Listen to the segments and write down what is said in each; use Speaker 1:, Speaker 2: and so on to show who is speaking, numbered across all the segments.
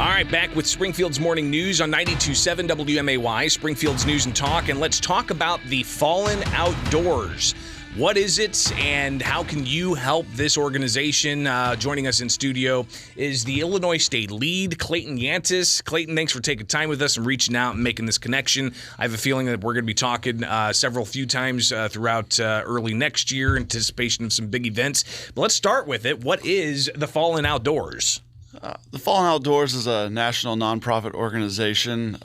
Speaker 1: All right, back with Springfield's Morning News on 92.7 WMAY, Springfield's News and Talk, and let's talk about the Fallen Outdoors. What is it, and how can you help this organization? Joining us in studio is the Illinois State Lead, Clayton Yantis. Clayton, thanks for taking time with us and reaching out and making this connection. I have a feeling that we're going to be talking few times throughout early next year, in anticipation of some big events. But let's start with it. What is the Fallen Outdoors?
Speaker 2: The Fallen Outdoors is a national nonprofit organization,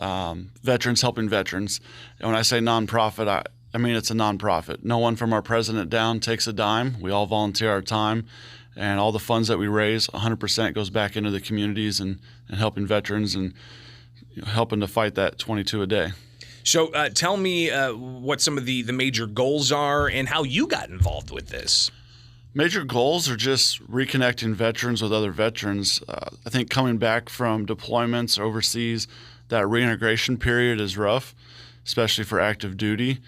Speaker 2: veterans helping veterans. And when I say nonprofit, I mean it's a nonprofit. No one from our president down takes a dime. We all volunteer our time, and all the funds that we raise, 100% goes back into the communities and helping veterans and helping to fight that 22 a day.
Speaker 1: So tell me what some of the major goals are and how you got involved with this.
Speaker 2: Major goals are just reconnecting veterans with other veterans. I think coming back from deployments overseas, that reintegration period is rough, especially for active duty.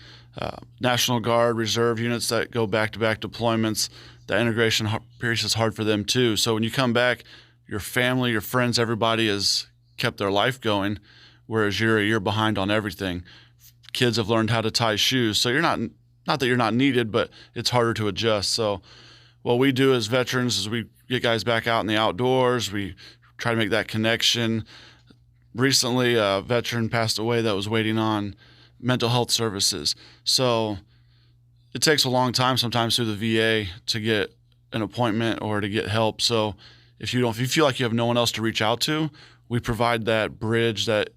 Speaker 2: National Guard, reserve units that go back-to-back deployments, that integration period is hard for them too. So when you come back, your family, your friends, everybody has kept their life going, whereas you're a year behind on everything. Kids have learned how to tie shoes, so you're not that you're not needed, but it's harder to adjust. So what we do as veterans is we get guys back out in the outdoors. We try to make that connection. Recently, a veteran passed away that was waiting on mental health services. So it takes a long time sometimes through the VA to get an appointment or to get help. So if you feel like you have no one else to reach out to, we provide that bridge, that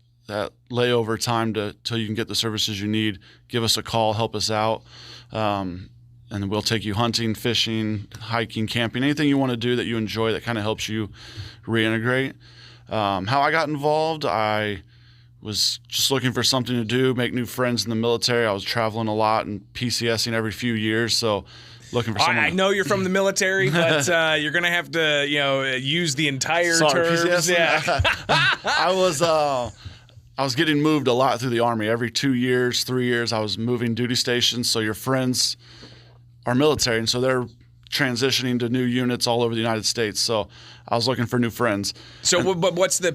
Speaker 2: layover time till you can get the services you need. Give us a call, help us out. And we'll take you hunting, fishing, hiking, camping, anything you want to do that you enjoy that kind of helps you reintegrate. How I got involved, I was just looking for something to do, make new friends in the military. I was traveling a lot and PCSing every few years, so looking for someone.
Speaker 1: I know you're from the military, but you're going to have to, use the entire terms.
Speaker 2: PCSing? Yeah. I was getting moved a lot through the Army. Every 2 years, 3 years, I was moving duty stations, so your friends are military, and so they're transitioning to new units all over the United States. So I was looking for new friends.
Speaker 1: So, but what's the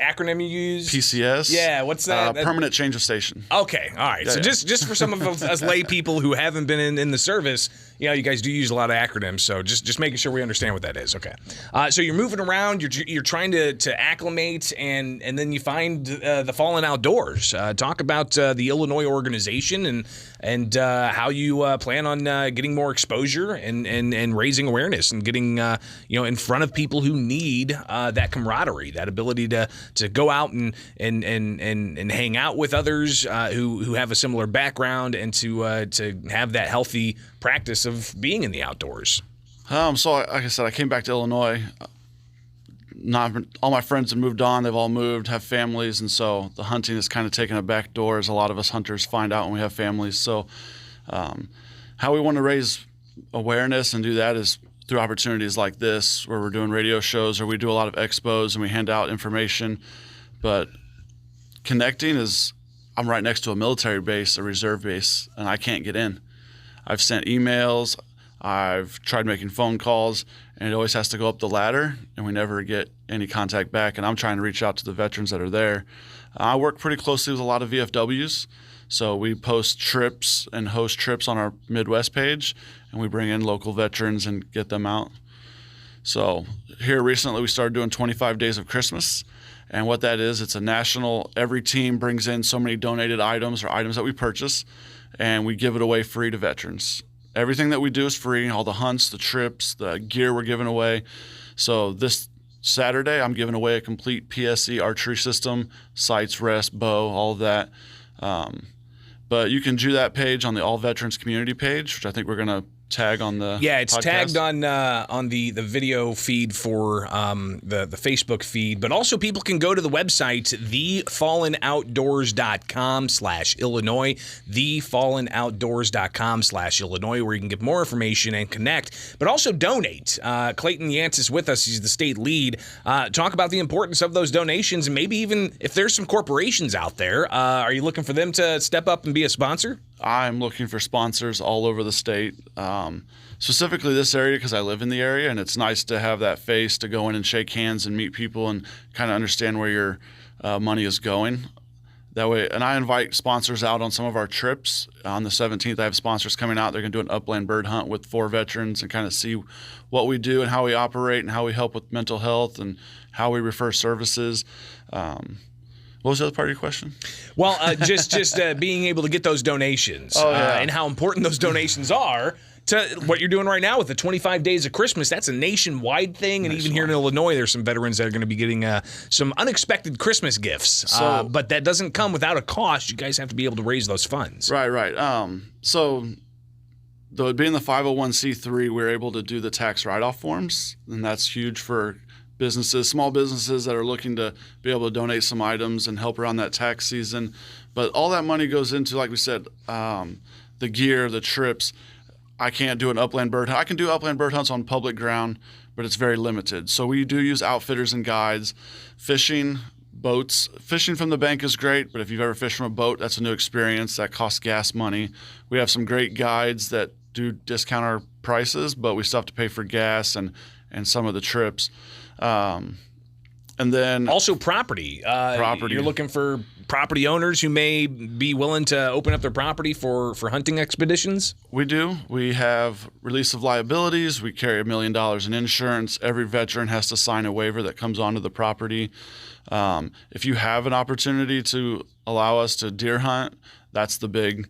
Speaker 1: acronym you use?
Speaker 2: PCS.
Speaker 1: Yeah, what's that?
Speaker 2: Permanent change of station.
Speaker 1: Okay, all right. So just for some of us lay people who haven't been in the service, you guys do use a lot of acronyms. So just making sure we understand what that is. Okay. So you're moving around. You're trying to acclimate, and then you find the Fallen Outdoors. Talk about the Illinois organization and how you plan on getting more exposure and raising awareness and getting in front of people who need that camaraderie, that ability to go out and hang out with others who have a similar background, and to have that healthy practice of being in the outdoors.
Speaker 2: So like I said, I came back to Illinois. All my friends have moved on. They've all moved, have families, and so the hunting has kind of taken a back door, as a lot of us hunters find out when we have families. So how we want to raise awareness and do that is through opportunities like this, where we're doing radio shows, or we do a lot of expos and we hand out information. But connecting I'm right next to a military base, a reserve base, and I can't get in. I've sent emails, I've tried making phone calls, and it always has to go up the ladder, and we never get any contact back. And I'm trying to reach out to the veterans that are there. I work pretty closely with a lot of VFWs. So we post trips and host trips on our Midwest page, and we bring in local veterans and get them out. So here recently we started doing 25 Days of Christmas, and what that is, it's a national, every team brings in so many donated items or items that we purchase, and we give it away free to veterans. Everything that we do is free, all the hunts, the trips, the gear we're giving away. So this Saturday I'm giving away a complete PSE archery system, sights, rest, bow, all of that. But you can do that page on the All Veterans Community page, which I think we're going to tag on the
Speaker 1: it's
Speaker 2: podcast.
Speaker 1: Tagged on the video feed for the Facebook feed, but also people can go to the website thefallenoutdoors.com/Illinois, thefallenoutdoors.com/Illinois, where you can get more information and connect, but also donate. Clayton Yantis with us. He's the state lead. Talk about the importance of those donations, and maybe even if there's some corporations out there, are you looking for them to step up and be a sponsor?
Speaker 2: I'm looking for sponsors all over the state, specifically this area because I live in the area, and it's nice to have that face to go in and shake hands and meet people and kind of understand where your money is going. That way, and I invite sponsors out on some of our trips. On the 17th, I have sponsors coming out. They're going to do an upland bird hunt with 4 veterans and kind of see what we do and how we operate and how we help with mental health and how we refer services. What was the other part of your question?
Speaker 1: Well, just being able to get those donations and how important those donations are to what you're doing right now with the 25 Days of Christmas. That's a nationwide thing, and even here in Illinois, there's some veterans that are going to be getting some unexpected Christmas gifts. But that doesn't come without a cost. You guys have to be able to raise those funds.
Speaker 2: Right. So being the 501c3, we're able to do the tax write-off forms, and that's huge for businesses, small businesses that are looking to be able to donate some items and help around that tax season. But all that money goes into, like we said, the gear, the trips. I can't do an upland bird hunt. I can do upland bird hunts on public ground, but it's very limited. So we do use outfitters and guides. Fishing, boats. Fishing from the bank is great, but if you've ever fished from a boat, that's a new experience. That costs gas money. We have some great guides that do discount our prices, but we still have to pay for gas and some of the trips. And then
Speaker 1: also property. You're looking for property owners who may be willing to open up their property for hunting expeditions?
Speaker 2: We do. We have release of liabilities. We carry $1 million in insurance. Every veteran has to sign a waiver that comes onto the property. If you have an opportunity to allow us to deer hunt, that's the big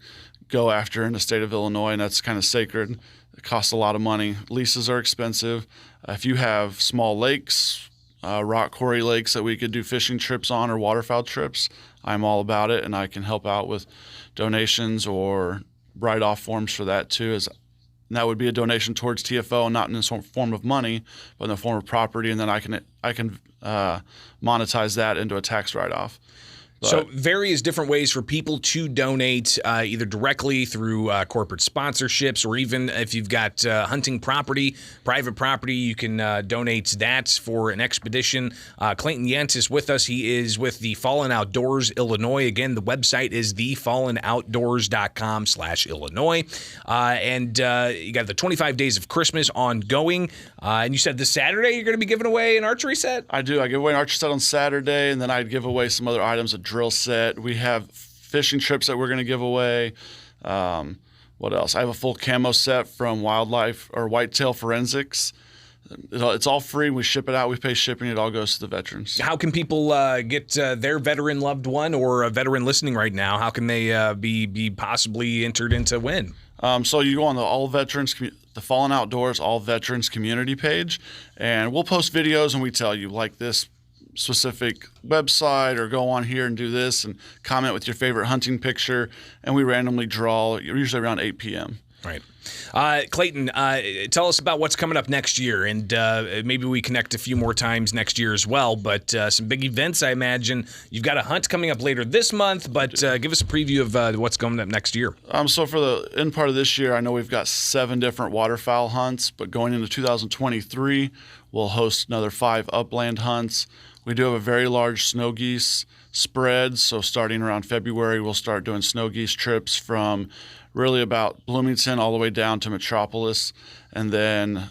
Speaker 2: go after in the state of Illinois, and that's kind of sacred. It costs a lot of money. Leases are expensive. If you have small lakes, rock quarry lakes that we could do fishing trips on or waterfowl trips, I'm all about it, and I can help out with donations or write-off forms for that too. And that would be a donation towards TFO, not in the form of money, but in the form of property, and then I can monetize that into a tax write-off.
Speaker 1: So various different ways for people to donate, either directly through corporate sponsorships, or even if you've got hunting property, private property, you can donate that for an expedition. Clayton Yantis with us. He is with the Fallen Outdoors Illinois. Again, the website is thefallenoutdoors.com/Illinois. And you got the 25 Days of Christmas ongoing. And you said this Saturday you're going to be giving away an archery set?
Speaker 2: I do. I give away an archery set on Saturday, and then I'd give away some other items, a drill set. We have fishing trips that we're going to give away. What else? I have a full camo set from Wildlife or Whitetail Forensics. It's all free. We ship it out. We pay shipping. It all goes to the veterans.
Speaker 1: How can people get their veteran loved one or a veteran listening right now? How can they be possibly entered into win?
Speaker 2: So you go on the Fallen Outdoors All Veterans community page, and we'll post videos and we tell you like this specific website or go on here and do this and comment with your favorite hunting picture, and we randomly draw usually around 8 p.m.
Speaker 1: Right. Clayton, tell us about what's coming up next year, and maybe we connect a few more times next year as well, but some big events, I imagine. You've got a hunt coming up later this month, but give us a preview of what's coming up next year.
Speaker 2: So for the end part of this year, I know we've got 7 different waterfowl hunts, but going into 2023, we'll host another 5 upland hunts. We do have a very large snow geese spread, so starting around February, we'll start doing snow geese trips from really about Bloomington all the way down to Metropolis. And then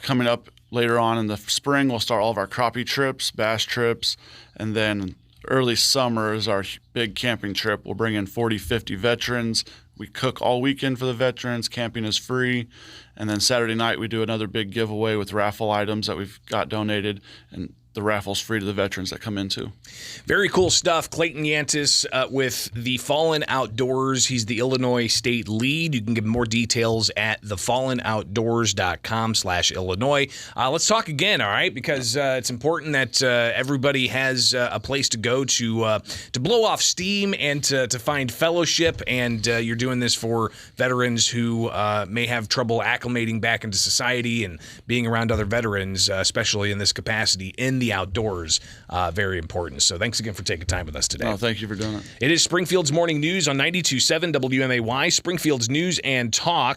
Speaker 2: coming up later on in the spring, we'll start all of our crappie trips, bass trips, and then early summer is our big camping trip. We'll bring in 40, 50 veterans. We cook all weekend for the veterans. Camping is free. And then Saturday night, we do another big giveaway with raffle items that we've got donated, and the raffle's free to the veterans that come in too.
Speaker 1: Very cool stuff. Clayton Yantis with the Fallen Outdoors. He's the Illinois state lead. You can get more details at thefallenoutdoors.com/Illinois. Let's talk again, all right? Because it's important that everybody has a place to go to blow off steam and to find fellowship. And you're doing this for veterans who may have trouble acclimating back into society and being around other veterans, especially in this capacity in the outdoors. Very important. So thanks again for taking time with us today.
Speaker 2: Oh, thank you for doing it.
Speaker 1: It is Springfield's Morning News on 92.7 WMAY, Springfield's News and Talk.